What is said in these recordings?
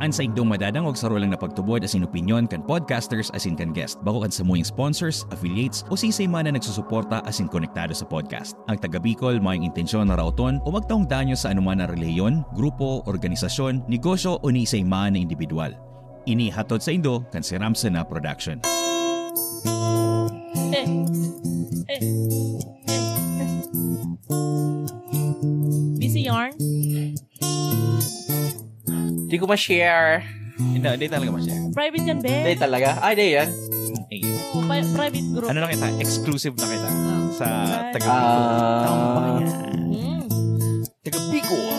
Ansa indong madadangog sa rolang na pagtubod asin opinyon kan podcasters asin kan guest. Bako kan samuyang sponsors, affiliates o sisay man na nagsusuporta asin konektado sa podcast. Ang taga Bicol mayong intensyon na rauton o magtaong danyo sa anuman na reliyon, grupo, organisasyon, negosyo o ni isay man na individual. Ini hatod sa indo kan si Ramsen na production. Busy yarn? Di ko ma-share. Hindi talaga ma-share. Private yan, be? Di talaga? Ay, di yan. Private group. Ano na kita? Exclusive na kita sa Right. taga Bicol. Taga Bicol.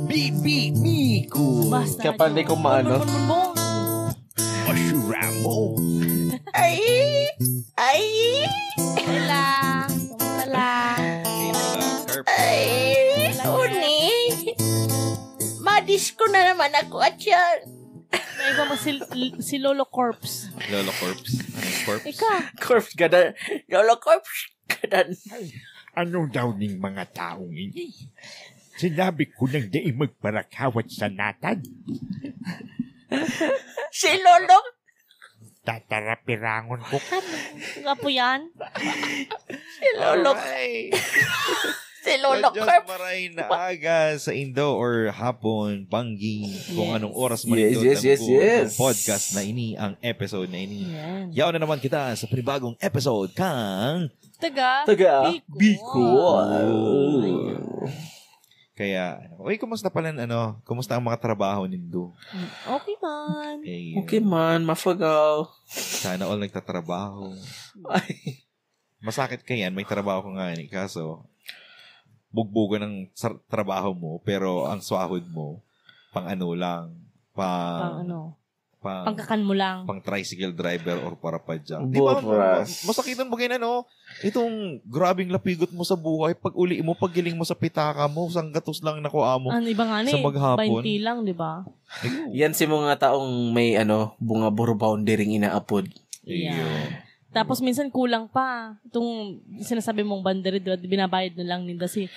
Bicol. Basta. Kaya pala di ko maano. Ashuramo. Ay! Wala. Ay! Uni! Madis ko na naman ako at yan. May iba mo si Lolo Corpse. Lolo Corpse. Anong corpse? Ika. Corpse gadan. Lolo corpse gadan. Ano daw ning mga taong ini? Sinabi ko nang di magparakawat sa natad. Si Lolo. Tatarapirangon ko ka. Nga po yan. Si Lolo. Si Lolo Just corpse. maray na aga sa Indo or hapon, panggi, kung anong oras man Yes, ito yes. ang podcast na ini, ang episode na ini. Yan. Yaw na naman kita sa panibagong episode kang Taga Bicol. kaya, kumusta pala, kumusta ang mga trabaho nindo? Okay man. Okay man, mafagaw. Sana all nagtatrabaho. Ay. Masakit kayan, may trabaho ko nga ni, kaso bugbugan ng trabaho mo, pero ang swahod mo, pang ano lang, Pangkakan mo lang. pang tricycle driver or para pa dyan. Di Both ba, ras. masakitan mo ganyan, itong grabing lapigot mo sa buhay, pag uli mo, paggiling mo sa pitaka mo, sang gatos lang nakuha mo. Ano iba nga Sa maghapon. 20 lang, di ba? Yan si mga taong may bunga buro boundary inaapod. Ayun. Tapos minsan kulang pa. Itong sinasabi mong banderi, diba, binabayad na lang ninda si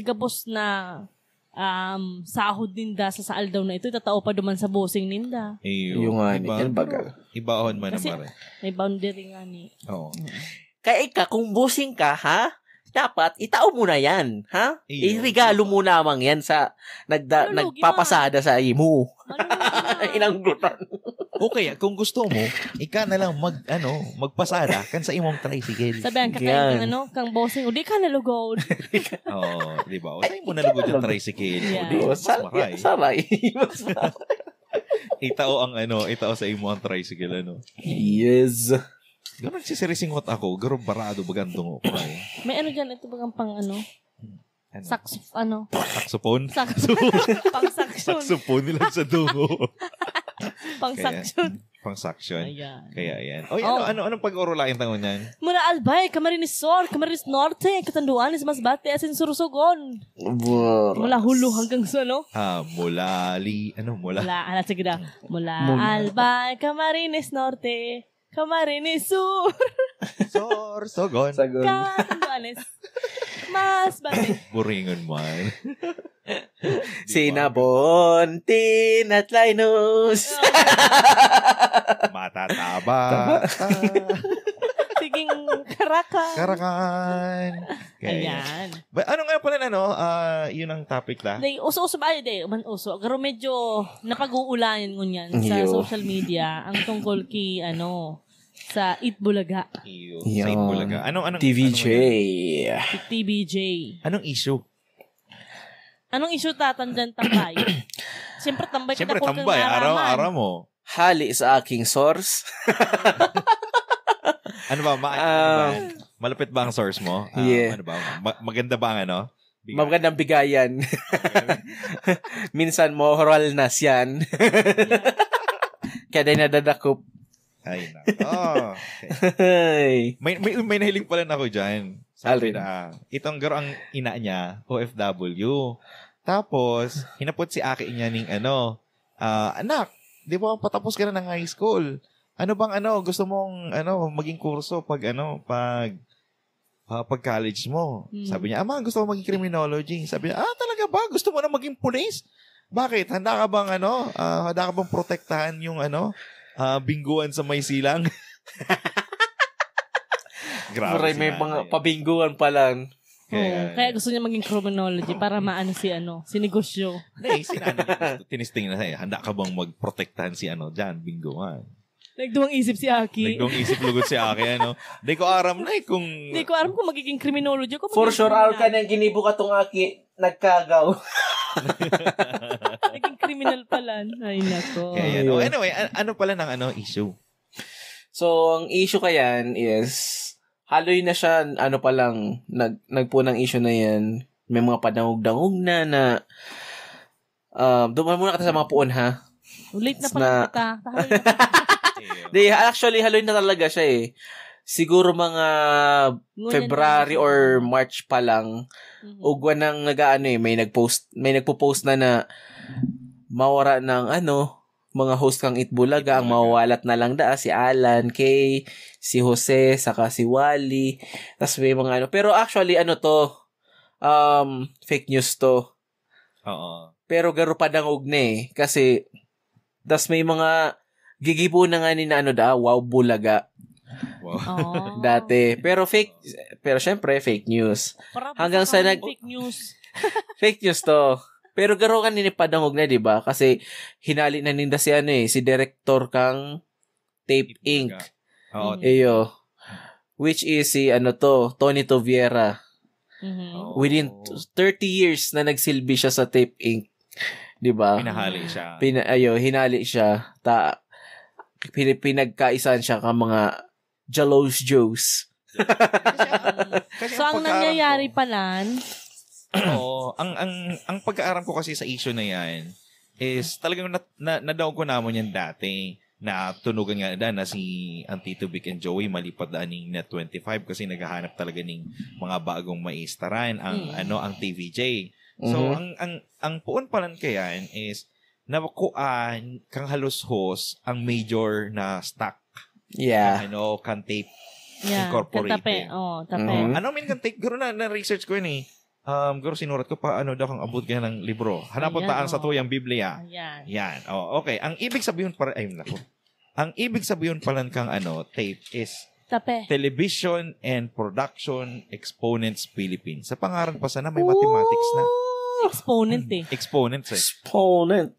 kapos na sahod ninda sa saal daw na ito, itatao pa duman sa bossing ninda. Yung nga ni. Yan bagal. Ibahon man Kasi naman. may boundary nga ni. Oo. Kaya kung bossing ka, ha? Dapat, itao mo na yan, ha? Iyo. Irigalo mo namang yan sa nagpapasada sa imo. Inanggutan. Okay, kung gusto mo, ika na lang magpasada kan sa imong tricycle. Sabihan ka kayo kang bossing, di ka nalugod. Oo, di ba? O sa'yo mo nalugod yung tricycle. Yeah. O, di, mas maray. Saray. Itao sa imo ang tricycle, Yes. Gano'n nagsisirisingot ako, garo barado bagandong ko. May dyan, ito bagang pang saxophone. Pang saxon. Saxophone nila sa dungo. Pang saxon. Pang saxon. Ayan. Kaya yan. Anong pag-urulain tangon yan? Mula Albay, Camarines Sur, Camarines Norte, Katanduanes, Masbate, Asin Surusogon. Mula Hulu hanggang sa Mula, sige na. Mula Albay, Camarines Norte, Camarines Sur, Sorsogon. Katanduanes, Masbate. Buringon man. Sinabon, at Linus. Matataba. Siging Karakan. Ayan. Ano nga pala yun ang topic la? Uso-uso ba yun? Uso. Pero medyo napag-uulayan ngunyan sa social media ang tungkol ki sa Itbulaga. Sa Itbulaga. Anong TVJ. TBJ. Anong issue? Anong issue tatandyan tambay? Siyempre tambay. Siyempre tambay. Araw-araw mo. Hali sa aking source. Ano ba? Malapit ba ang source mo? Yeah. Ano ba? Maganda ba ang Magandang bigayan. Minsan moral na siyan. Kaya din nadadakop. Ay, nako. Hey. May nahiling pala na ako dyan. Sabi Alin? na, itong garo ang ina niya, OFW. Tapos, hinapot si aki niya ng anak, di ba patapos ka na ng high school? Ano bang gusto mong maging kurso pag pag college mo? Sabi niya, ama, gusto ko maging criminology. Sabi niya, talaga ba? Gusto mo na maging police? Bakit? Handa ka bang protektahan yung bingguan sa may silang? Grabe. Maray, may mga pabingguan pa lang. Kaya gusto niya maging criminology para maano si negosyo. Hindi, tinisting na sa'yo. Handa ka bang magprotektahan si Jan, bingguan? Nagduwang isip si Aki. Nagduwang isip lugod si Aki, Hindi ko aram na kung... Hindi ko aram kung magiging criminology ko. For sure, ka nang ginibo ka tong Aki, nagkagaw. Naging criminal pala. Ay, nako. Anyway, ano pala ng issue? So, ang issue kayan is, haloy na siya, pa lang, nagpo ng issue na yan. May mga padangog-dangog na duman muna kita sa mga puon, ha? Late na pala kita. Actually, haloy na talaga siya eh. Siguro mga February or March pa lang, ugwan nang may nagpo-post na mawara ng mga host kang Itbulaga, ang mawawalat na lang si Alan, Kay, si Jose, saka si Wally. Tapos may mga pero actually fake news to. Oo. Pero garo pa dangog na kasi tas may mga gigibo na nga ni wow bulaga. Wow. Dati. Pero syempre fake news. Hanggang sa fake news. Fake news to. Pero garo ka padangog na, di ba? Kasi hinali na ninda si si director kang Tape Inc. Oo. Eyo. Which is si Tony Toviera. Mm-hmm. Within 30 years na nagsilbi siya sa Tape Inc. Di ba? Pinahali siya. Hinali siya. Pinagkaisan siya ka mga Jalos Joes. Kasi so, ang nangyayari pala, ang pag-aaram ko kasi sa issue na yan is talagang nadaw ko naman yan dati na tunugan nga na si Tito Vic and Joey malipad ng Net 25 kasi naghahanap talaga ng mga bagong maistaran ang TVJ. So ang puon palan kayan is nakuan kang halos host ang major na stock. Yeah. Kan Tape yeah, Incorporated. Tape. Ano kan Tape? Garo na research ko yun garo sinurat ko pa daw kang abot ka ng libro. Hanapon taan sa tuyang Biblia. Yan. Okay. Ang ibig sabihin Ang ibig sabihin pala kang Tape is Tape. Television and Production Exponents Philippines. Sa pangaran pa sana may mathematics na. Exponent Exponents Exponent.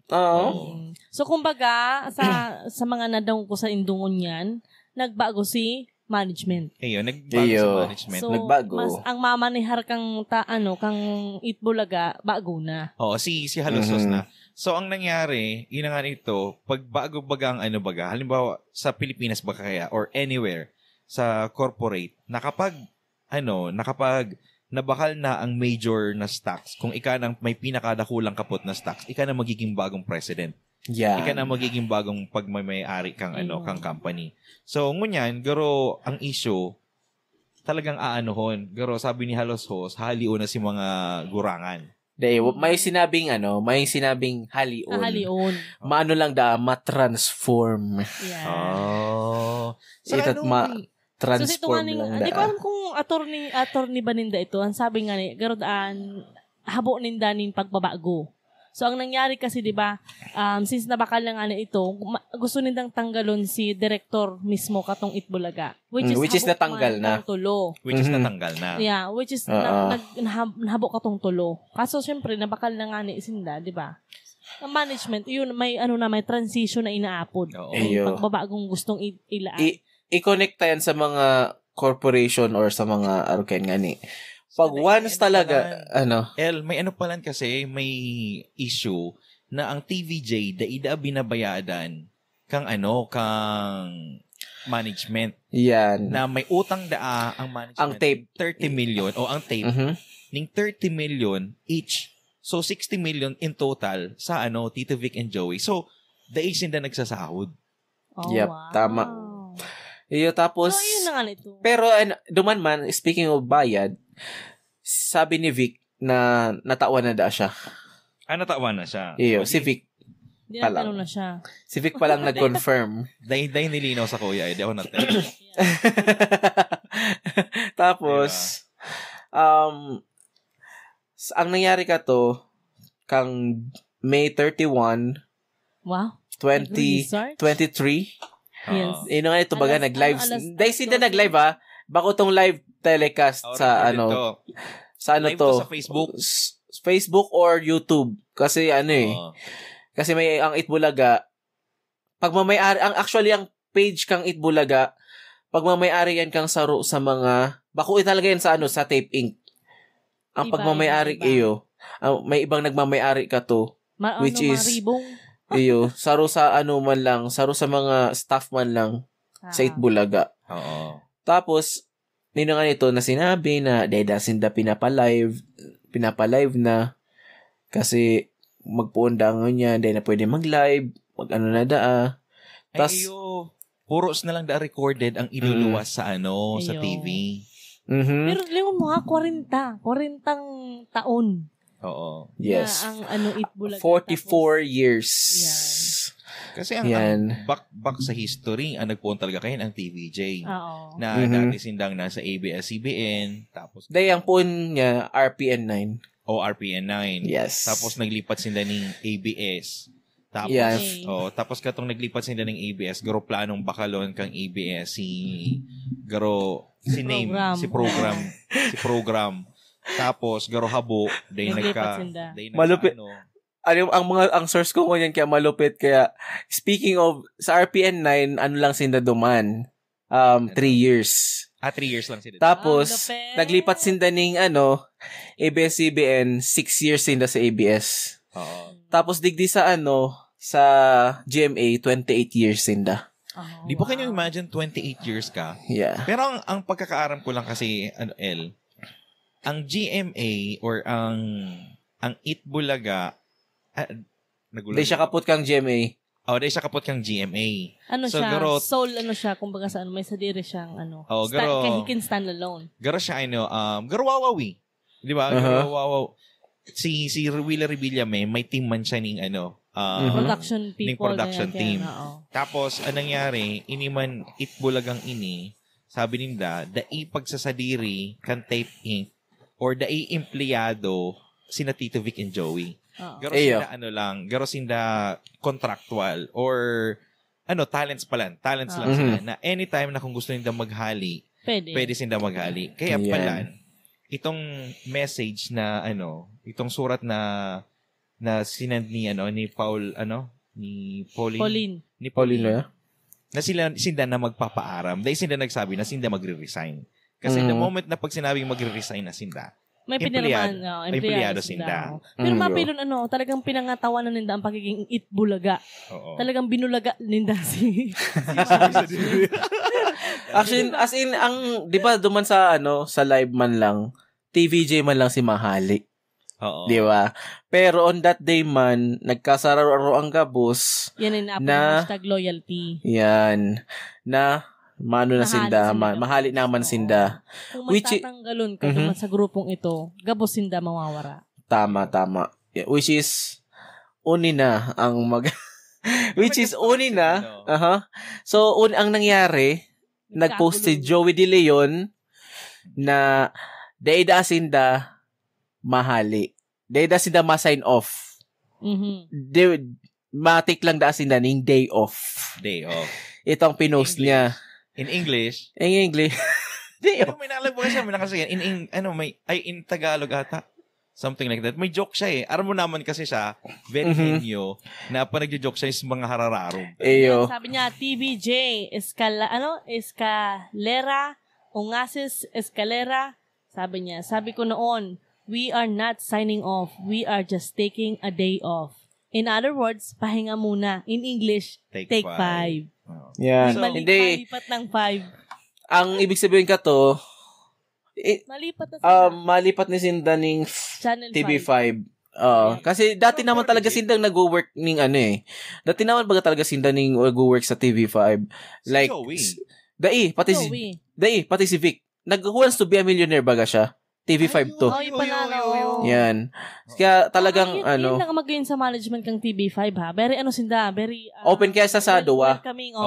So kumbaga sa mga nadaw ko sa indungon yan, nagbago si management. Nagbago sa management. So, nagbago. Mas ang mamanihar kang kang Itbulaga, bago na. Oo, si Halusos na. So, ang nangyari, yun nga nito, pag bago-bagang halimbawa, sa Pilipinas ba kaya, or anywhere, sa corporate, nakapag nabakal na ang major na stocks, kung ika nang may pinakadakulang kapot na stocks, ika na magiging bagong president. Yeah. Ika na magiging bagong pagmamay-ari kang kang company. So ngunyan, garo ang issue talagang aanuhon. Garo sabi ni Halos Host, halion na si mga gurangan. May sinabing halion. Halion. Maano lang ma-transform. Yeah. So, transform lang hindi ko alam kung attorney ba ninda ito. Ang sabi nga garo daan habo ninda nin pagbabago. So, ang nangyari kasi, di ba, since nabakal na nga na ito, gusto nindang tanggalon si director mismo katong Itbulaga. Which is natanggal na. Tulo. Which is natanggal na. Yeah, which is nahabo katong tulo. Kaso, syempre, nabakal na nga ni Isinda, di ba? Ang management, yun, may transition na inaapod. Pagbabagong gustong ilaan. I-connect yan sa mga corporation or sa mga aruken nga ni. Pag once talaga, may palan kasi, may issue na ang TVJ, daida binabayadan kang management. Yan. Na may utang ang management. Ang Tape. 30 million, ang Tape, ning 30 million each. So, 60 million in total sa Tito Vic and Joey. So, daisin na nagsasahod. Yep, wow. Tama. Tapos, so, yun na nga nito. Pero, duman man, speaking of bayad, sabi ni Vic na natawa na siya. Natawa na siya. Si Vic. Hindi na tanong na siya. Si Vic palang nag-confirm. Dahil nilinaw sa kuya, hindi ako natin. Tapos, ang nangyari ka to, kang May 31, Wow. 2023. Yes. Ino nga ito baga nag-live. Dahil sila nag-live bako tong live telecast sa ano. Sa ano live to? Sa Facebook. Facebook or YouTube. Kasi kasi may ang Itbulaga. Pagmamayari, actually ang page kang Itbulaga, pagmamayari yan kang saro sa mga, bako talaga yan sa ano, sa Tape Inc. Ang pagmamayari iyo, may ibang nagmamayari ka to, which is, iyo, saro sa ano man lang, saro sa mga staff man lang, sa Itbulaga. Oo. Tapos, nino nga nito na sinabi na dedasin da pinapalive na kasi magpuundangan niya, dahil na pwede mag-live, mag-ano na Tas, puros na lang recorded ang iluluwas sa ano, sa TV. Pero lingon mo 40 taon. Oo. Yes. Na ang ano Itbulaga. 44 years. Kasi ang back sa history, ang nagpuon talaga kayo ang TVJ. Oo. Na dati sindang nasa ABS-CBN, tapos dahil ang puon niya, RPN 9. O RPN 9. Yes. Tapos naglipat sila ng ABS. Tapos, tapos katong naglipat sila ng ABS, garo planong bakalon kang ABS, si program. Tapos, garo habo, day malupit. Ang source ko ngunyan kaya malupit. Kaya, speaking of, sa RPN 9, ano lang sinda duman? 3 years. 3 years lang sila. Tapos, naglipat sinda ng ABS-CBN, 6 years sinda sa ABS. Tapos, digdi sa sa GMA, 28 years sinda. Di ba kayo imagine 28 years ka? Yeah. Pero ang pagkakaaram ko lang kasi, ang GMA or ang Itbulaga, Di siya kaput kang GMA. Di siya kaput kang GMA. Ano so, siya? Soul, kumbaga sa may sadiri siyang he can stand alone. Garo siya, garo wawawi. Di ba? Garo wawaw. Si Willa Revilla may team man siya ng production people. Production team. Tapos, anong nangyari, iniman Itbulagang sabi ninda, dai pagsasadiri kan Tape Inc. or dai empleyado sina Tito Vic and Joey. Garo sinda contractual or talents lang sila na anytime na kung gusto nila maghali, pwede sila maghali. Kaya pala, itong message na itong surat na sinend ni Pauline na sinda na magpapaaram dahil sinda nagsabi na sinda magre-resign kasi the moment na pag sinabing magre-resign na sinda may empleyado sinda. Pero mapilon talagang pinangatawanan ninda ang pagiging Itbulaga. Talagang binulaga ninda si Actually, as in ang 'di ba duman sa sa live man lang, TVJ man lang si Mahali. Oo. 'Di ba? Pero on that day man, nagkasararo ang gabos. Yan na #loyalty. Yan. Na mano na sinda, mahali naman sinda. Kung matatanggalon ka naman sa grupong ito, gabos sinda mawawara. Tama. Yeah, which is uni na ang So ang nangyari, nag-post si Joey De Leon na daida sinda mahali. Daida sinda ma-sign off. Matik lang da sinda ning day off. Itong pinost niya. In English? In English. May nalagay siya, may nakasaya. In Tagalog ata. Something like that. May joke siya Aram mo naman kasi siya, very henyo, na pa nagjo-joke siya yung mga harararong. Sabi niya, TVJ, escalera, ungasis, escalera. Sabi ko noon, we are not signing off. We are just taking a day off. In other words, pahinga muna. In English, take 5. Yan. Malipat ng 5. Ang ibig sabihin ka to, malipat ni Sinda ng TV5. Kasi dati naman talaga Sindang nag-work ning Dati naman baga talaga Sinda ning nag-work sa TV5. Like, pati si Vic. Who Wants to Be a Millionaire baga siya. TV5 to. Yan. Kaya talagang yun lang mag-gain sa management kang TV5 ha. Very Sinda, very open kaya sa Sadoa. Welcoming,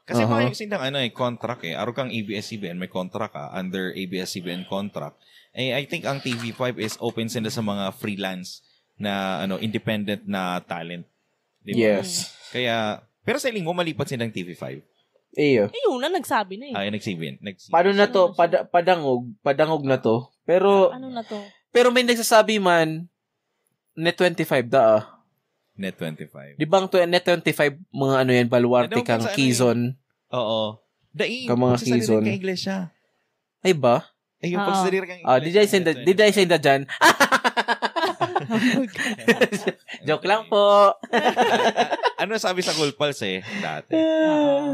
Kasi mga yung Sindang contract Aro kang ABS-CBN may contract under ABS-CBN contract. I think ang TV5 is open sila sa mga freelance na independent na talent. Diba? Yes. Kaya, pero sa iling mo, malipat silang TV5. Iyo. Yun na, nagsabi na eh. Ay, nagsibi. Paano na to? Padangog na to. Pero, Ano na to? pero may nagsasabi man, Net 25 Net 25. Di ba ang Net 25, mga yan, baluarte Ano, kang sa ano Quezon? Oo. Daing, Ka mga pagsasalita Quezon. ka iglesia. Ay ba? Ay, yung pagsasalita kang Did I send that dyan? Joke lang po. Ano sabi sa Cool Pulse dati.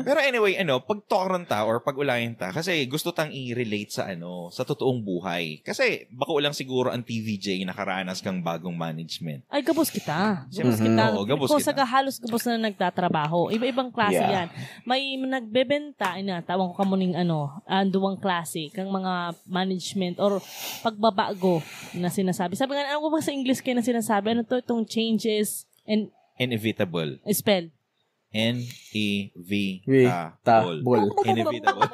Pero anyway, pag talkaran ta or pag ulayan ta, kasi gusto tang i-relate sa sa totoong buhay. Kasi baka ulang siguro ang TVJ nakaranas kang bagong management. Ay, gabos kita. Siyempre, Gabos kita. oo, gabos Kung kita. saka halos gabos na nagtatrabaho. Iba-ibang klase Yeah. yan. May nagbebenta, tawag ko kamuning duwang klase, kang mga management or pagbabago na sinasabi. Sabi nga, ano ba sa English kayo na sinasabi? Ano to? Itong changes and Inevitable. spell. Inevitable. Inevitable.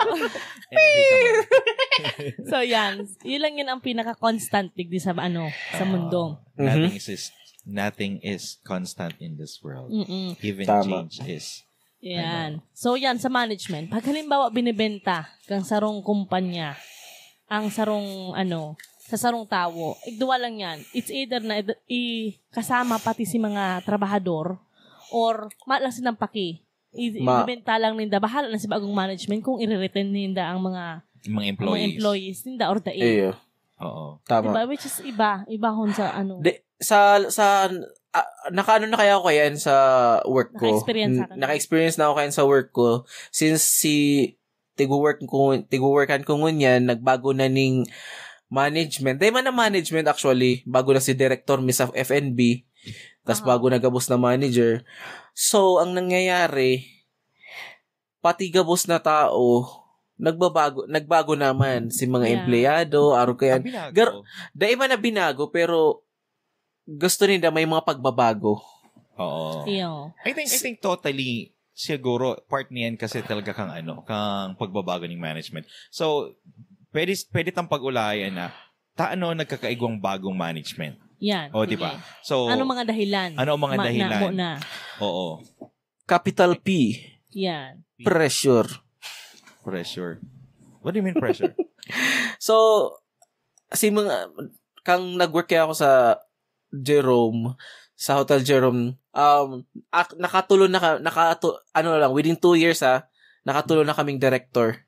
So yan. Yun lang yun ang pinaka-constant digdi sa sa mundo. Nothing is constant in this world. Mm-mm. Even Tama. change is. Yan. So yan, sa management. Pag halimbawa binibenta kang sarong kumpanya, ang sarong sa sarong tawo, igduwa lang yan. It's either na kasama pati si mga trabahador or malang silang paki. Ibenta lang ninda. Bahala na si bagong management kung i-retain ninda ang mga employees ninda or daig. Iyo. Oo. Tama. Diba? Which is iba hon sa Nakaano na kaya ako yan sa work ko. Naka-experience Na ako yan sa work ko. Since tiguworkan ko ngunyan, nagbago na ning management. Dahil man na management actually, bago na si director Miss of FNB, tas bago na gabos na manager. So, ang nangyayari, pati gabos na tao, nagbago naman si mga empleyado, aro kaya. Dahil man na binago, pero gusto nila may mga pagbabago. Oo. Iyo. I think totally siguro part niyan kasi talaga kang pagbabago ng management. So pwede tang pag-ulayan na nagkakaigwang bagong management. Yan. O, di ba? So, ano mga dahilan? dahilan? Na. Oo. Capital P. Yan. Pressure. What do you mean pressure? So, kang nag-work kaya ako sa Hotel Jerome, within 2 years nakatulo na kaming director.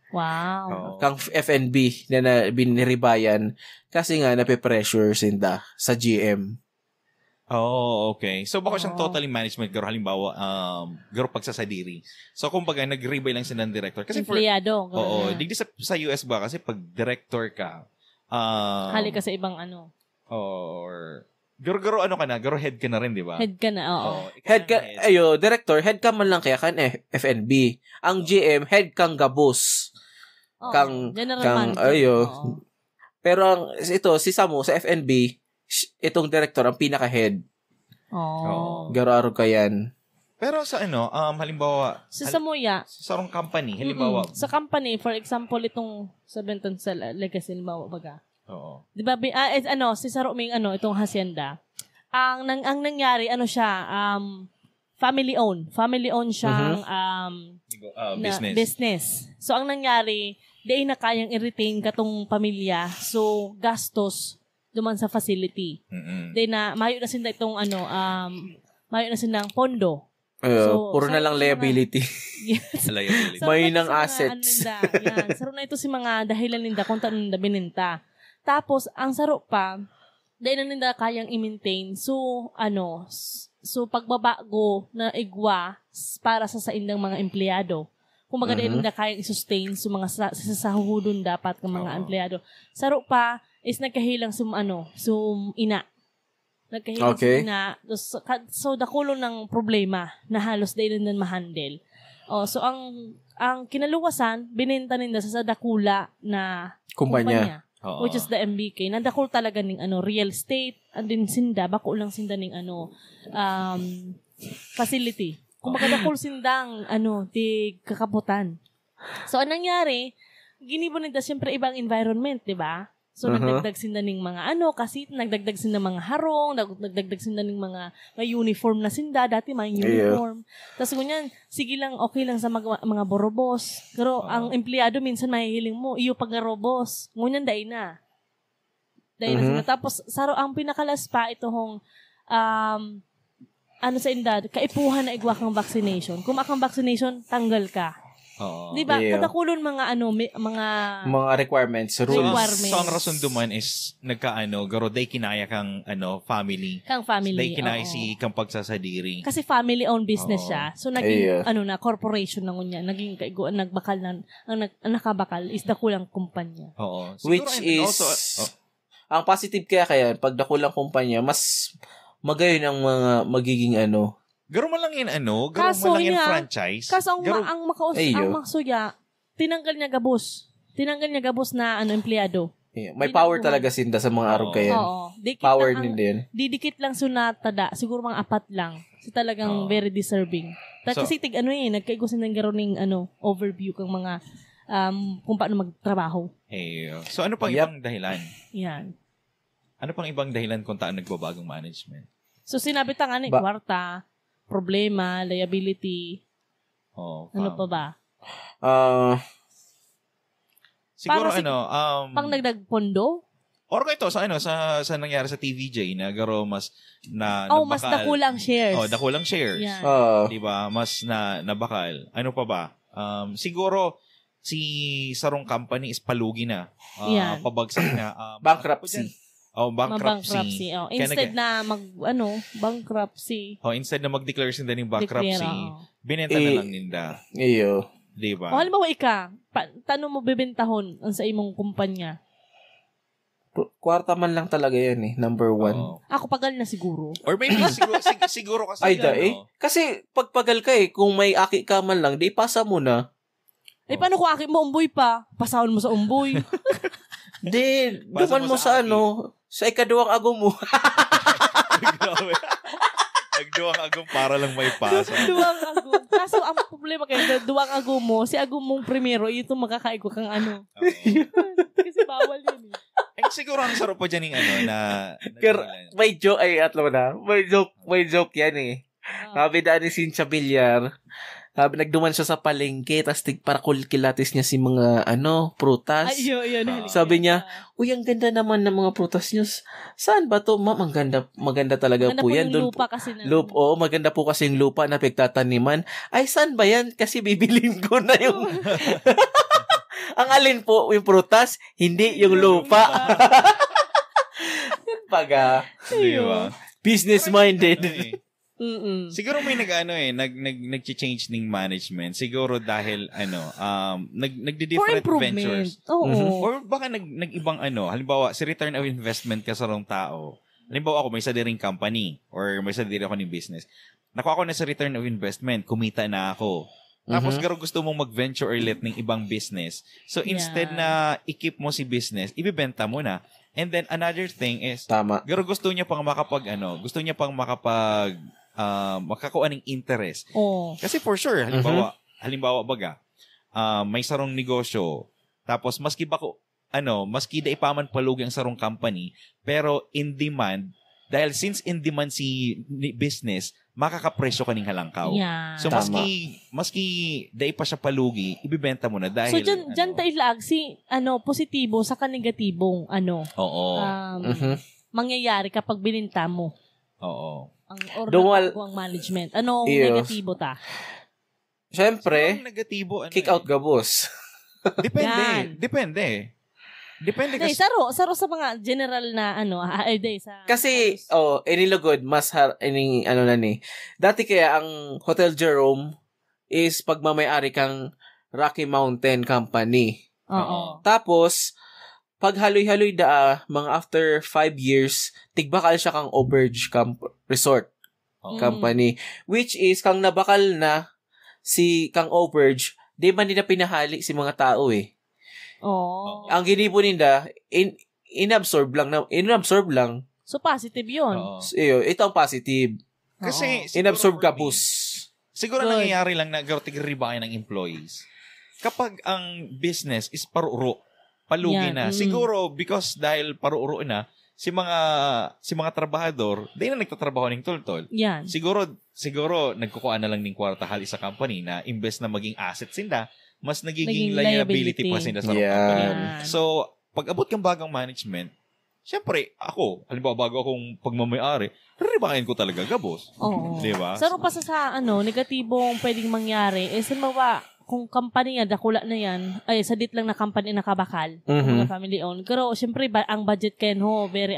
Wow. Kang FNB na biniribayan kasi nga nape-pressure sinda sa GM. Oh, okay. So baka siyang totally management garo halimbawa garo pagsasadiri. So kumbaga nag-rebay lang sila ng director kasi empleyado. Oo, digdi sa US ba kasi pag director ka hali ka sa ibang or garo garo head ka na rin, di ba? Head ka na, oo. Head ka, director, head ka man lang kaya kan FNB. Ang GM, head kang gabos. General manager. Pero si Samu sa FNB, itong director ang pinaka-head. Garo-aro ka yan. Pero sa halimbawa sa Samuya, sa sarong company, halimbawa sa company, for example, itong sa Benton sa Legacy, halimbawa baga. Oo. Di ba, si Saroming, itong hacienda, ang nangyari, siya, family-owned. Family-owned siyang, business. So, ang nangyari, di na kayang i-retain katong pamilya. So, gastos duman sa facility. Di na, mayo na sinda itong, mayo na sindang pondo. Puro na lang liability. Yes. Liability. May ng assets. Saro na ito si mga dahilan ninda kung taon ninda bininta. Tapos, ang saro pa, dahil na ninda kayang i-maintain. So, pagbabago na igwa para sa indang mga empleyado. Kung baga dahil nila kayang i-sustain sa mga sasahuhudon dapat ng mga empleyado. Saro pa is nagkahilang ina. Nagkahilang ina. So, dakulo ng problema na halos dahil na ma-handle. So, ang kinaluwasan, binenta nila sa dakula na kumpanya. Which is the MBK. Nadakul talaga ng real estate. Andin sinda, bako lang sinda ng facility. Kung makadakul sindang, di kakaputan. So, anong nangyari, ginibo nila siyempre ibang environment, di ba? So, nagdagdag sila ng mga kasit, nagdagdag sila ng mga harong, nagdagdag sila ng mga may uniform na sinda, dati may uniform. Tapos kunyan, sige lang, okay lang sa mga borobos. Pero ang empleyado minsan mahihiling mo, iyo pag-robos. Ngunyan, dahil na. Sila. Tapos, ang pinakalas pa, itong, sa indad, kaipuhan na igwa kang vaccination. Kung akang vaccination, tanggal ka. Di ba? Kadakulon mga requirements, rules. So, ang rason duman is garo day kinaya kang family. Kang family. Day kinaya si kang pagsasadiri. Kasi family-owned business siya. So, naging corporation na ngunya. Naging nagbakal na, ang nakabakal is dakulang kumpanya. Oo. Which is, ang positive kaya, pag dakulang kumpanya, mas magayon ang mga magiging Garo man lang yung franchise. Kaso ang maksuya, tinanggal niya gabos na empleyado. May power talaga sinda sa mga arog kaya. Oo. Power din din. Didikit lang sunatada, siguro mga 4 lang. So talagang very deserving. Kasi nagkaigusin ng garo ng overview kang mga kung paano magtrabaho. So ano pang ibang dahilan? Yan. Ano pang ibang dahilan kung taan nagbabagong management? So sinabi kwarta, problema, liability. Ano pa ba? Siguro pang nagdagpondo? Or ito sa nangyari sa TVJ na garo mas mas dakulang shares. Dakulang shares. Yeah. 'Di ba? Mas nabakal. Ano pa ba? Siguro si sarong company is palugi na. Pabagsak na. Bankruptcy. Bankruptcy. Instead na bankruptcy. Instead na mag-declare sila ng bankruptcy, binenta na lang ninda. Iyo. Diba? Halimbawa tanong mo bibentahon ang sa imong kumpanya? Kwarta man lang talaga yan number 1. Ako pagal na siguro. Or maybe siguro kasi. Kasi pagpagal ka kung may aki ka man lang, di pasa mo na. Paano kung aki mo umboy pa? Pasahon mo sa umboy. Di, duman mo sa sa ikaduwang agom mo. Grabe. Nagduwang agom para lang may pasa. Duwang agom. Kaso ang problema kayo, duwang agom mo, si agom mong primero, ito makakaigo kang Kasi bawal yun siguro ang sarap pa dyan yung may joke, may joke yan Sabi na ni Cynthia Villar, nagduman siya sa palengke, tapos tigparakulkilatis niya si mga, prutas. Yun. Sabi niya, uy, ang ganda naman ng mga prutas niyo. Saan ba to? Ma'am, maganda talaga po yan. Maganda po yung lupa kasi na. Maganda po kasi yung lupa na pagtataniman. Ay, saan ba yan? Kasi bibilin ko na yung... Ang alin po, yung prutas, hindi yung lupa. Yan paga. Business-minded. Siguro may nag-change ng management. Siguro dahil nagdi-different ventures. Or baka nag-ibang halimbawa si return of investment ka sa rong tao. Halimbawa ako may sariling company or may sarili ako ng business. Nakuha ko na sa return of investment, kumita na ako. Tapos garo gusto mong mag-venture or let ng ibang business. So instead na i-keep mo si business, ibibenta mo na. And then another thing is garo gusto niya pang makakuha ng interest. Kasi for sure, halimbawa baga, may sarong negosyo, tapos maski da ipaman palugi ang sarong company, pero in demand, dahil since in demand si business, makakapresyo ka ng halangkaw. Yeah. So maski da ipa siya palugi, ibibenta mo na dahil... So dyan tayo lag positibo sa negatibong mangyayari kapag bininta mo. Oo. Ang management. Negatibo ta? Siyempre, kick out gabos. Depende kasi. Saro sa mga general na kasi, inilugod, mas dati kaya ang Hotel Jerome is pagmamayari kang Rocky Mountain Company. Oo. Tapos, pag haloy-haloy mga after 5 years, tigbakal siya kang Auberge Resort Company. Which is, kang nabakal na si kang Auberge, di ba nila pinahali si mga tao Ang ginipo nila, inabsorb lang. So, positive yun. Ito ang positive. Kasi, inabsorb ka, bus. Siguro nangyayari lang na tigribayan ng employees. Kapag ang business is paruro, Palugi Yan, na. Siguro, because dahil paruuro na, si mga trabahador, dahil na nagtatrabaho ng tol-tol. Yan. Siguro, nagkukuha na lang ng kwartahal sa company na imbes na maging asset sinda, mas nagiging Naging liability liability. pa sinda sa Yan. company. Yan. So, pag abot kang bagang management, syempre, ako, halimbawa bago akong pagmamayari, riribangain ko talaga gabos. Oo. Di ba? Saro pa sa negatibong pwedeng mangyari, halimbawa, kung company nga, dakula na yan, ay, sadit lang na company nakabakal, mga family owned. Pero, syempre, ang budget kayo, very,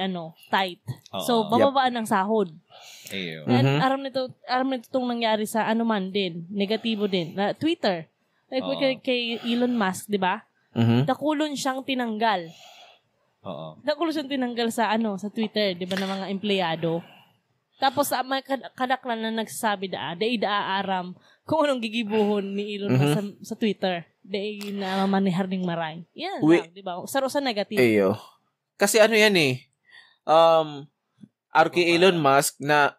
tight. Oo. So, bababaan ng sahod. Ayun. And aram nito itong nangyari sa man din, negatibo din. Na Twitter. Like kay Elon Musk, 'di ba? Dakulon siyang tinanggal. Oo. Dakulon siyang tinanggal sa sa Twitter, 'di ba, ng mga empleyado. Tapos may kadaklan na nagsasabi aram kung anong gigibuhon ni Elon Musk sa Twitter. Dai na manihar ning maray. Yan lang, 'di ba? Saro sa negative. Ayo. Kasi yan RK Elon Musk na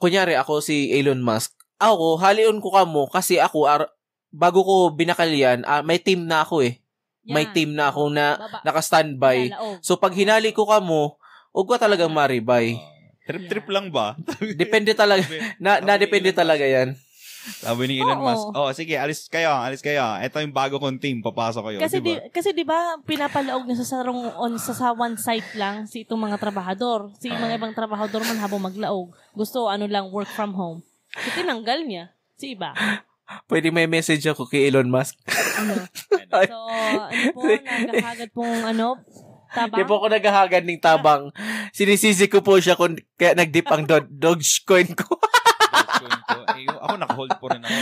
kunyari ako si Elon Musk. Ako, halion ko kamo kasi ako bago ko binakal yan, may team na ako eh. Yan. May team na ako na naka-standby. Lalaog. So pag hinali ko kamo, huwag ko talagang maribay. Trip lang ba? Depende talaga. Depende talaga yan. Sabi ni Elon Oo. Musk, sige, alis kayo. Ito yung bago kong team, papasok kayo. Kasi di ba pinapalaog niya sa sa one site lang si itong mga trabahador. Si mga ibang trabahador man habang maglaog. Gusto lang work from home. So tinanggal niya si iba. Pwede may message ako kay Elon Musk. So, nagkakagad pong tabang. Di po ako naghahagad ng tabang. Sinisisi ko po siya kung kaya nag-dip ang Dogecoin ko. Ako naka-hold po rin ako.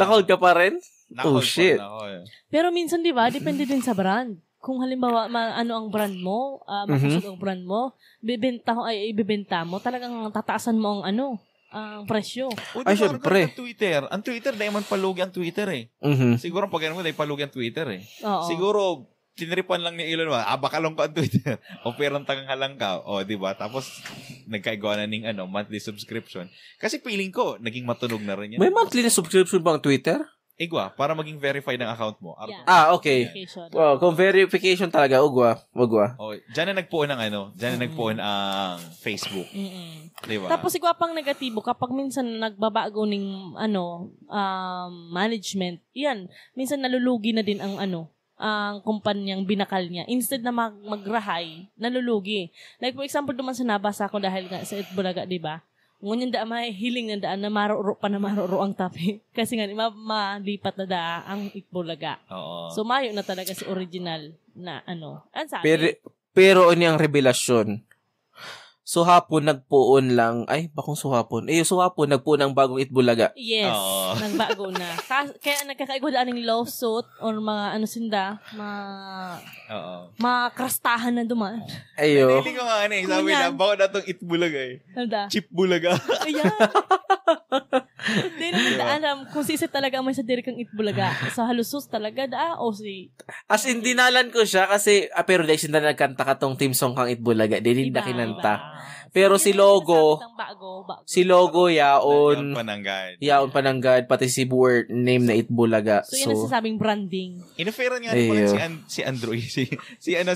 Naka-hold ka pa rin? Naka-hold shit. po rin ako. Pero minsan, di ba, depende din sa brand. Kung halimbawa, ang brand mo, makasag ang brand mo, ibibenta mo, talagang tataasan mo ang presyo. Ay, syempre. Ang Twitter, dahil man palugi ang Twitter eh. Siguro pag mo, dahil palugi ang Twitter eh. Oo. Siguro, tiniripan lang ni Elon Musk, bakalong ko ang Twitter. O perang halang ka. O, di ba? Tapos, nagkaigawa na ng monthly subscription. Kasi feeling ko, naging matunog na rin yan. May monthly na subscription ba ang Twitter? Igwa, para maging verified ang account mo. Yeah. Okay. Verification. Well, kung verification talaga, ugwa. O, dyan na nagpuon ang Facebook. Di ba? Tapos siguro pang negatibo, kapag minsan nagbabago ng management, yan, minsan nalulugi na din ang ang kumpanyang binakal niya. Instead na magrahay, nalulugi. Like for example, duman sa nabasa ko dahil sa Itbulaga, di ba? Ngunyan may hiling na daan na maruro ang tapi. Kasi nga, malipat na ang Itbulaga. Oo. So, mayo na talaga si original na Ang sabi. Pero ini ang revelasyon. Suhapon nagpuon lang. Ay, bakong suhapon? Suhapon nagpuon ang bagong Itbulaga. Yes, Oo. nagbago na. Kaya nagkakaigulaan ng lawsuit or mga krastahan na duman. Ayo. Hindi ko nga sabi na, bako na itong Itbulaga eh. Handa? Chip Bulaga. Ayan. Hindi naman alam kung sisi talaga may sa diri kang Itbulaga. Sa halusos talaga o si... As in, dinalan ko siya kasi, pero dahil sinda nagkanta ka tong team song kang Itbulaga. Di Iba, kinanta. iba. Pero si Logo, bago. yaon Pananggad. yaon pananggad, pati si Buer name na Itbulaga. So, yun ang sasabing branding. Inoferan nga pala si Andrew, si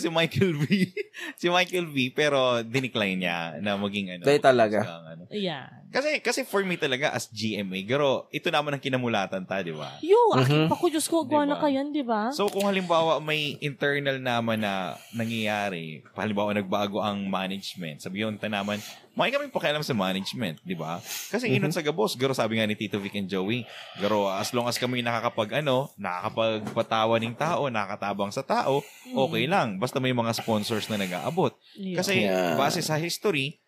Michael V. Si Michael V, pero dinicline niya na maging Dahil talaga. Ayan. Kasi for me talaga as GMA, pero ito naman ang kinamulatan di ba? Akin pa ko, Diyos ko, gawa na Diba? kayan, di ba? So kung halimbawa may internal naman na nangyayari, halimbawa nagbago ang management, sabi yun naman, may kami pakialam sa management, di ba? Kasi inon sa gabos, garo sabi nga ni Tito Vic and Joey, garo as long as kami nakakapagpatawa ng tao, nakakatabang sa tao, okay lang. Basta may mga sponsors na nag-aabot. Yeah. Kasi base sa history,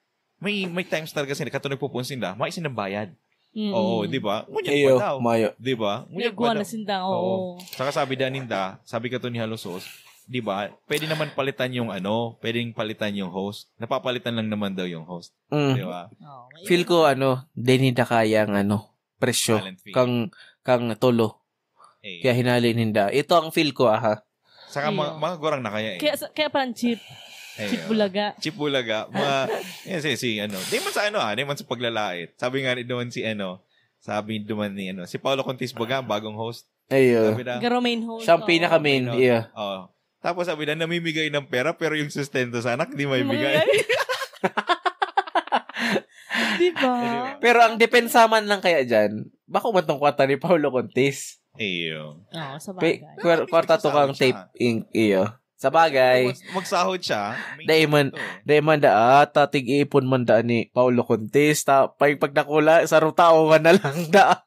may times talaga sila, katulad pupunsin na, may sinabayad. Oo, di ba? Ngunyan pa daw. Mayo. Di ba? Ngunyan Nagwa pa na daw. sinda, oo. Saka sabi daninda, sabi ka to ni Halusos, di ba? Pwede naman palitan yung pwedeng palitan yung host. Napapalitan lang naman daw yung host. Di ba? Oh, Feel ko, dinida kaya ang presyo. Talent fee. Kang tulo. Eh. Kaya hinalin hinda. Ito ang feel ko, Saka Iyo. mga gorang na kaya eh. Kaya parang cheap bulaga. Chip Bulaga. Yan di man sa di man sa paglalait. Sabi nga doon sabi doon ni si Paolo Contis Baga, bagong host. Ayo. Sabi na, Garo main host. Siya ang pinaka-main. Yeah. Tapos sabi na, namimigay ng pera, pero yung sustento sa anak, di may bigay. Diba? Pero ang depensa man lang kaya dyan, baka umantong kwarta ni Paulo Contis. Iyo. Oo, sa bagay. Kwarta to kang tape ink, iyo. Sa bagay. Magsahod siya. Dahil da tatig-ipon man da ni Paulo Contis. Pag nakula, sa rutao ka na lang da.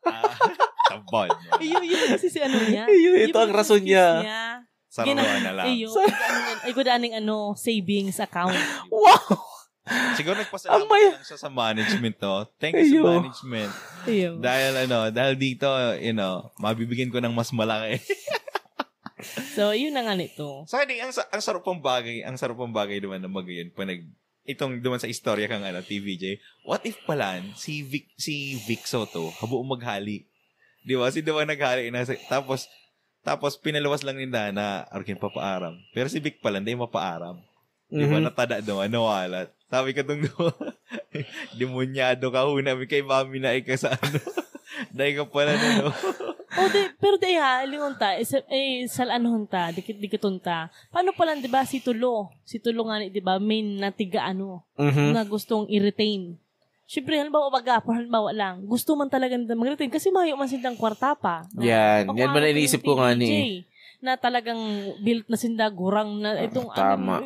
Sabon. Iyo kasi si ano niya. Ito ang rason niya. Sa ruan na lang. Iyo. Ay, kudaning savings account. Wow! Siguro nagpasalamat lang siya sa management, no? Thank you sa management. Iyo. Dahil dito, mabibigyan ko ng mas malaki. So, yun na nga nito. Sa akin, ang sarap pang bagay naman na magayon pa itong duman sa istorya kang TVJ. What if palan si Vic Soto habuong maghali. Di ba? Si Dawa naghali na tapos pinalawas lang ni Dana arkin papaaram. Pero si Vic palan hindi mapaaram. Di ba natada doon nawalat. Sabi ka itong demonyado ka namin kay mami na ika sa dahil ka pala na pero lingon ta, salanon ta, dikit ta. Paano pala, di ba, si Tulo nga, di ba, main na tiga na gustong i-retain. Siyempre, halimbawa lang, gusto man talaga nila mag-retain kasi mayo man silang kwarta pa. Yan man na iniisip ko nga ni. Na talagang built na sinda, gurang na, itong,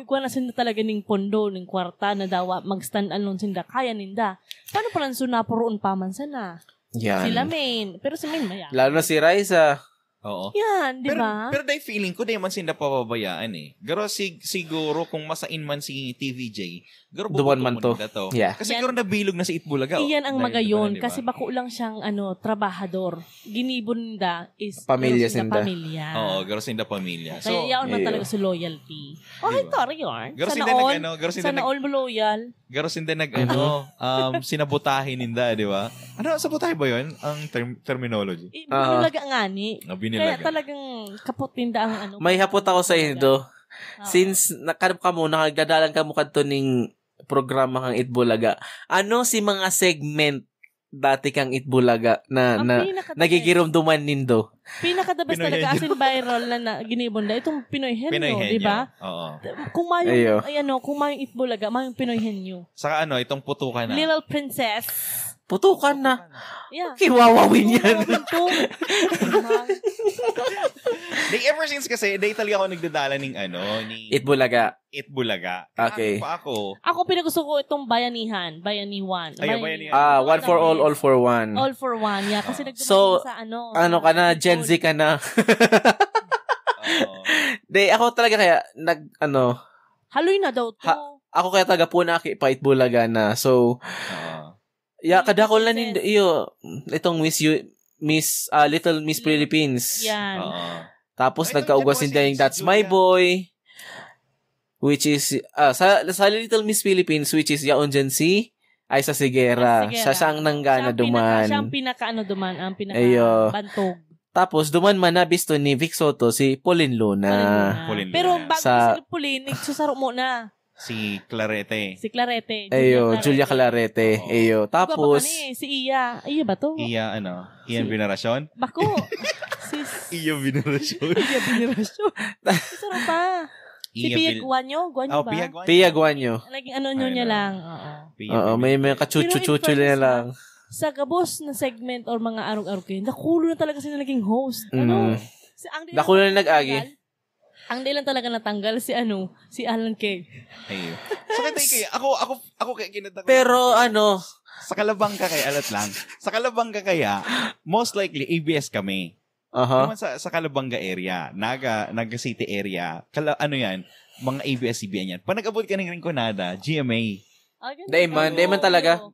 ikuha na sinda talaga ning pondo, ning kwarta na dawa, mag-stand alone sinda, kaya ninda. Paano pala napuroon pa man sana? Yan. Sila main. Pero si main maya. Lalo na si Raisa. Oo. Yan, di ba? Pero dahil feeling ko, dahil man sila pababayaan Garo siguro kung masain man si TVJ, garo duman man to. Yeah. Kasi garo nabilog na si Itbulaga. Iyan ang magayon. Diba? Kasi bako lang siyang trabahador. Ginibon nda is pamilya sinda. Oo, garo sinda pamilya. Kaya yaon man talaga sa loyalty. Diba? Ito yun. Garo sinda sana all mo loyal. Garo sinda sinabutahin ninda, di ba? Ano, sabutahin ba yun? Ang terminology? Binulaga nga ni. Kaya talagang kapot tinda ang May hapot ako sa inyo. Since nakanap ka mo, nakagdadalan ka mo kadto ning programa kang Itbulaga. Ano si mga segment dati kang Itbulaga na nagigirumduman nindo? Pinaka-the best talaga asin viral na ginibon da. Itong Pinoy Henyo, di ba? Oo. Kung mayong Itbulaga, mayong Pinoy Henyo. Saka itong putukan na. Little Princess. Putukan na. Yeah. Kiwawawin yan. Ever since kasi, talaga ako nagdadala ni Itbulaga. Okay. Ako pinagusto ko itong Bayanihan. Bayaniwan. Bayanihan. One for all for one. All for one. Yeah, kasi so, sa ka na, Gen Z ka na. Ako talaga kaya, haloy na daw to. Ako kaya taga Punaki pa Itbulaga na. So, kadakol na nindo itong Little Miss Philippines. Yan. Tapos nagkaugwas din yung That's My Boy, which is sa Little Miss Philippines, which is yaon dyan si Aiza Sigera. Siya ang nanggana duman. Siya ang pinaka duman, ang pinaka bantog. Tapos duman man na bisto ni Vic Soto si Pauline Luna. Pero bago si Pauline, susaro mo na. Si Clarete. Julia Clarete. Tapos si Iya. Iya ba to? Ian Veneracion? Bako. Ian Veneracion. Saro pa. Si Pia Guanyo? Guanyo ba? Pia Guanyo. Naging niya lang. Oo, may kachuchu-chuchu na lang. Sa gabos na segment or mga arog-arog kayo, nakulo na talaga sila naging host. Nakulo na nag-agi. Ang di lang talaga natanggal si Alan Kay. Ayun. So kaya ako kaya kinatanggal. Pero sa Kalabangka kaya alat lang. Sa Kalabangka kaya most likely ABS kami. Naman sa Kalabangga area, Naga City area. Yan, mga ABS-CBN yan. Pag nag-abot ka ng Rinconada, GMA. Dayman talaga.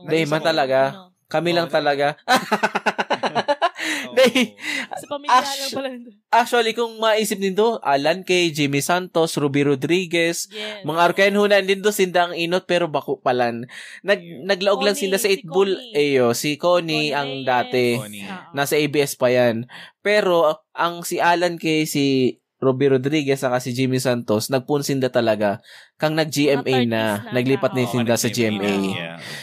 Dayman talaga. Kami lang talaga. Sa pamilya lang pala nito. Actually, kung maisip nito, Alan Kay, Jimmy Santos, Ruby Rodriguez, mga arkayan hunan din do sindang inot pero bako palan. Naglaog lang sinda sa Itbul. Si Connie ang dati. Nasa ABS pa yan. Pero ang si Alan Kay, si Ruby Rodriguez saka si Jimmy Santos nagpunsinda talaga kang nag-GMA na naglipat na sinda sa GMA.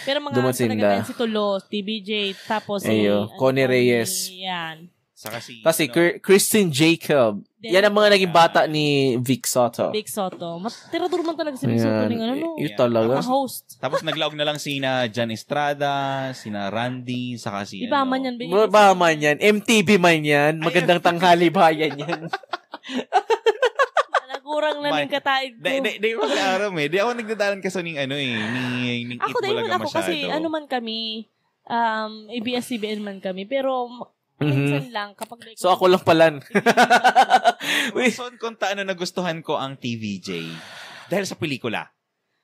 Pero mga talaga si Tulo, TBJ, tapos si Connie Reyes. Yan. Saka si... Kasi Kristen Jacob. Yan ang mga naging bata ni Vic Soto. Vic Soto. Tirador man talaga si Vic Soto ng ano. Yun talaga. Ang host. Tapos naglaog na lang sina Jan Estrada, sina Randy, saka si... Iba man yan. Ba man yan? MTV man yan? Magandang tanghali bayan yan. Kurang na ng kataid ko. Di ko sa araw Di ako nagdadalan kasi ning ning ako dahil man ako kasi ano man kami, ABS-CBN man kami, pero minsan lang kapag... So ako lang pala. So kung taano nagustuhan ko ang TVJ dahil sa pelikula.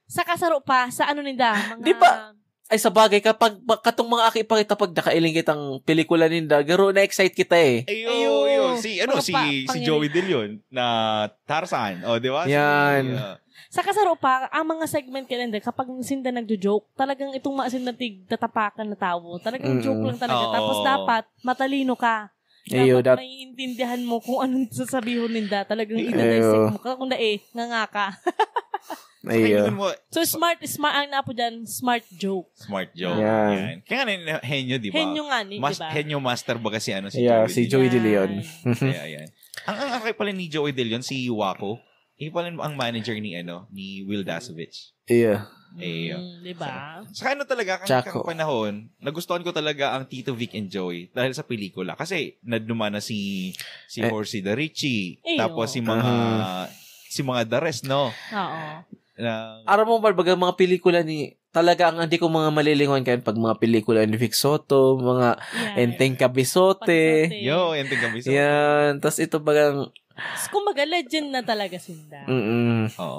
Sa kasaro pa, sa ano ninda? Mga... Di ba? Ay sa bagay, kapag katong mga aki ipakita pag nakailing kitang pelikula ninda, garo na-excite kita eh. Ayo. Si Joey De Leon na Tarzan. O, di ba? Yan. Sa kasaro pa, ang mga segment kalenda, kapag sinda nagjo-joke, talagang itong maasin na tatapakan na tao. Talagang joke lang talaga. Tapos dapat, matalino ka. Dapat maiintindihan mo kung anong sasabihin ninda. Talagang ina-dissect mo. Kung nga ka. So, smart ang napo dyan, smart joke. Smart joke. Yan. Kaya nga henyo, di ba? Henyo nga ni, di ba? Henyo master ba kasi si Joey De Leon. Kaya yan. Ang akay pala ni Joey De Leon, si Waco, pala ang manager ni Will Dasovich. Yeah. Di ba? Saka talaga, kang panahon, nagustuhan ko talaga ang Tito Vic and Joey dahil sa pelikula. Kasi, naduma na si Horsey the Richie, tapos si mga The Rest, no? Oo. Aram mo baga mga pelikula ni talaga ang hindi ko mga malilingon kayo pag mga pelikula ni Vic Soto, mga Enteng Cabisote. Enteng Cabisote. Yan. Tapos ito bagang kumbaga legend na talaga sinda.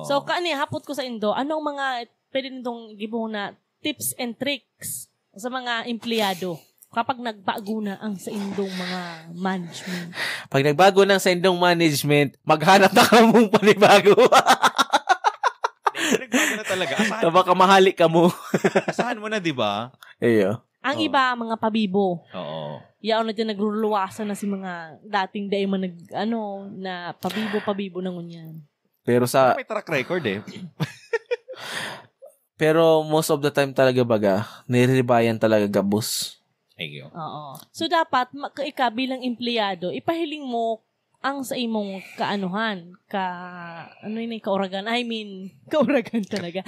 So hapot ko sa Indo, anong mga pwede nitong gibong na tips and tricks sa mga empleyado kapag nagbago na ang sa Indong mga management? Pag nagbago na sa Indong management, maghanap na ka mong panibago. Nagbago na talaga. Baka mahali ka mo. Asahan mo na, di ba? Iyo. Ang iba, mga pabibo. Oo. Yaon na dyan nagruluwasan na si mga dating day man na pabibo na ngunyan. Pero may track record eh. Pero most of the time talaga baga, niriribayan talaga gabos. Ayun. Oo. So dapat, ikaw bilang empleyado, ipahiling mo ang sa imong kauragan. Kauragan talaga.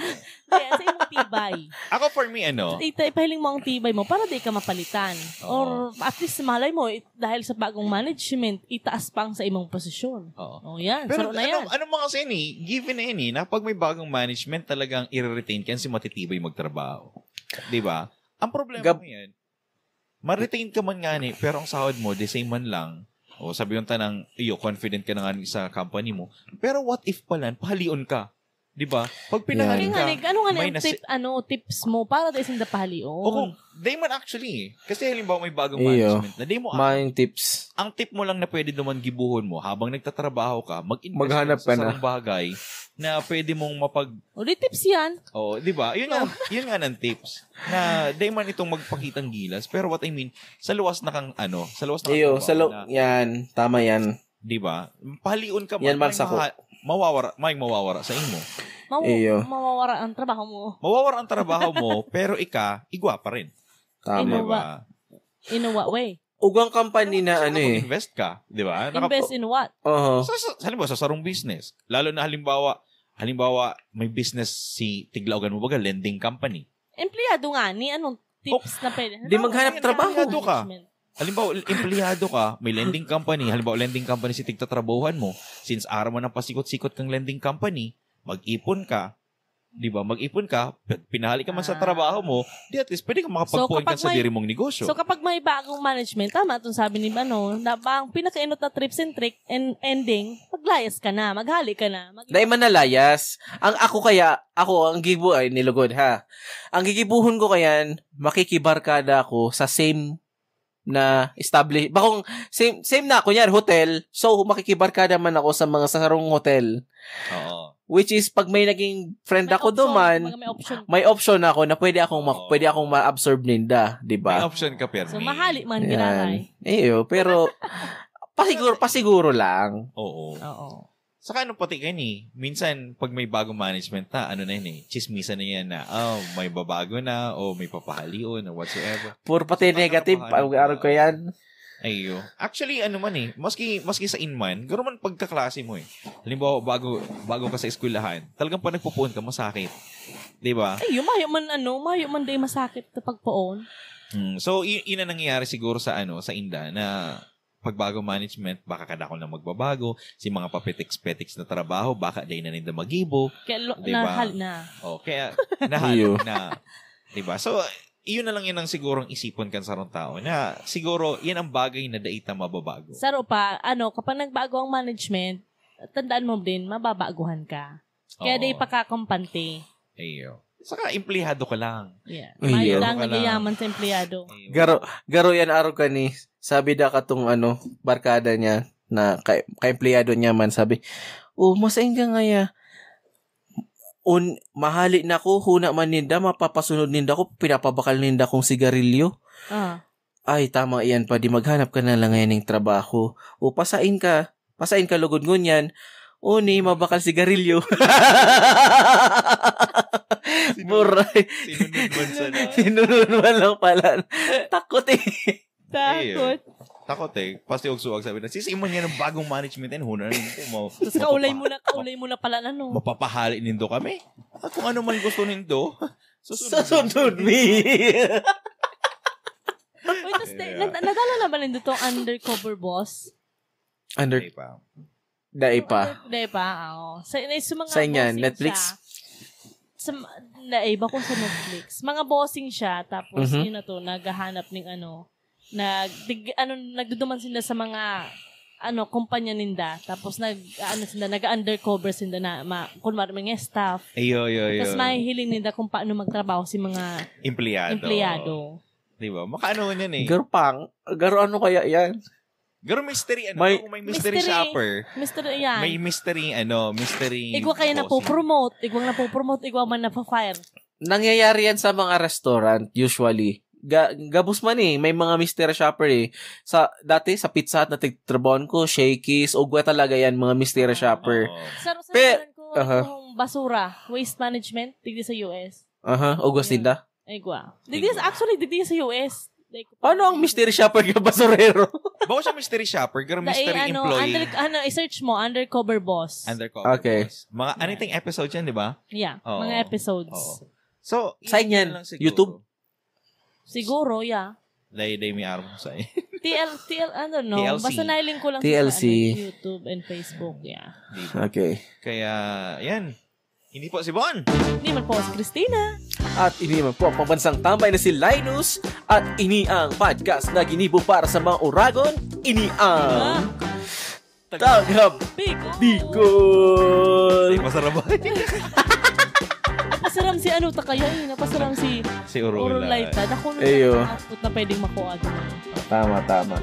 Kaya sa imong tibay. Ako for me, ipahiling mo ang tibay mo para di ka mapalitan. Or at least malay mo, dahil sa bagong management, itaas pang sa imong posisyon. Yan. Pero na yan. ano mga kasi given na pag may bagong management, talagang i-retain ka si matitibay magtrabaho. Diba? Ang problema mo yan, ma-retain ka man nga pero ang sahod mo, the same man lang. O sabi yung tanang, confident ka na nga sa company mo. Pero what if pala, pahalion ka? Diba? Pag pinahalion ka, tips mo para tayo sinda pahalion? They man actually. Kasi halimbawa may bagong management na di mo tips. Ang tip mo lang na pwede naman gibuhon mo habang nagtatrabaho ka, maghanap ka sa sarang bagay na pwede mong di tips yan. Di ba? Yun nga ng tips. Na di man itong magpakitang gilas. Pero what I mean, sa luwas na kang yan. Tama yan. Di ba? Pahalion ka yan magsako. May mawawara sa imo. Mawawara ang trabaho mo. Mawawara ang trabaho mo, pero igwa pa rin. Tama. In what way? Ugang company na invest ka, di ba? Invest in what? Halimbawa, sa sarong business. Lalo na halimbawa, may business si Tiglaugan mo baga, lending company. Empleyado nga ni, anong tips na pwede? Di maghanap trabaho. Halimbawa, empleyado ka, may lending company. Halimbawa, lending company si tigtatrabuhan mo. Since araw mo ng pasikot-sikot kang lending company, mag-ipon ka. Di ba? Mag-ipon ka, pinahali ka man sa trabaho mo, di at least pwede kang makapag-point ka sa diri mong negosyo. So, kapag may bagong management, tama itong sabi ni na ang pinaka-inot na tips and trick and ending, maglayas ka na, maghali ka na. Dahil man nalayas. Ang gibo ay nilugod ha. Ang gigibuhon ko kayan, makikibarkada ako sa same na establish. Bakong same na kunyari hotel. So makikibarkada man ako sa mga sarong hotel. Oo. Which is pag may naging friend ako duman, may option ako na pwede akong ma-absorb ninda, 'di ba? May option ka pero. So mahali man ginalay. Pero pasiguro lang. Oo. Saka pati minsan pag may bagong management chismisan na yan na, may babago na, o may papahalion, or whatsoever. Puro pati negative, araw ko yan. Ayo. Actually, ano man maski sa inman, gano'n man pagkaklase mo Halimbawa, bago ka sa eskwelahan, talagang pa nagpupuon ka, masakit. Diba? Ay, mayo man day masakit na pagpuon. So, yun ang nangyayari siguro sa Inda, na pagbago management, baka kadako na magbabago, si mga papetiks-petiks na trabaho, baka day na ninda magibo. Kaya diba? nahal na. Kaya nahal na. Diba? So, iyon na lang yun ang sigurong isipon kan sa rong tao na siguro yan ang bagay na daita mababago. Saro pa, kapag nagbago ang management, tandaan mo din, mababaguhan ka. Kaya day pakakumpante. Ayo. Saka, empleyado ka lang. Yeah. Mayo lang nagayaman sa empleyado. Garo yan araw ka ni, sabi da ka tong barkada niya, na ka-empleyado niya man, sabi, masaing ka ngaya. Mahali na ko, huna man ninda, mapapasunod ninda ko, pinapabakal ninda kong sigarilyo. Ay, tama yan pa, di maghanap ka na lang ngayon ng trabaho. Pasain ka lugod ngunyan. Ni, mabakal sigarilyo. Buray. Sinunod man lang pala. Takot Takot Pasti og-suwag sabi na, sisimon niya ng bagong management huna mo. Tapos kaulay mo na pala mapapahali nindo kami. At kung ano man gusto nindo, susunod me. Wait, tapos nadala na ba nindo tong Undercover Boss? Dai pa. Sa mga sa inyan, Netflix? Naiba ko sa Netflix. Mga bossing siya, tapos yun na to, naghahanap ng nagduduman sila sa mga kumpanya ninda, tapos nag-undercover sila na kunwari mga staff. Ayo. Tapos mahihiling ninda kung paano magtrabaho si mga empleyado. Diba? Makaano yan Garo ano kaya yan? Garo mystery may mystery shopper. Mystery yan. May mystery Igwa kayo napopromote, igwa man napafire. Nangyayari yan sa mga restaurant usually. Gabos man may mga mystery shopper dati sa Pizza Hut na tigtrabon ko, Shakey's, ugwa talaga yan mga mystery shopper. Sa ko yung basura, waste management, digdi sa US. Ugwa sinda? Igwa. Digdi sa US. Ano ang mystery shopper ka basurero? Bago siya mystery shopper, pero mystery employee. I-search mo, Undercover Boss. Okay. Boss. Mga anything episode yan, di ba? Yeah, mga episodes. So, saan yan? YouTube? Siguro, yeah. Day may araw sa TLC. Basta nailing ko lang TLC. Sa YouTube and Facebook, yeah. Okay. Kaya, yan. Hindi po si Bon. Hindi man po si Christina. At ini man po ang pambansang tambay na si Linus. At ini ang podcast na ginibo para sa mga Uragon. Ini ang Tagab Bicol. Masarap ba? Napasaram si napasaram si Urulaita. Nakuno na na pwedeng makuha. Tama.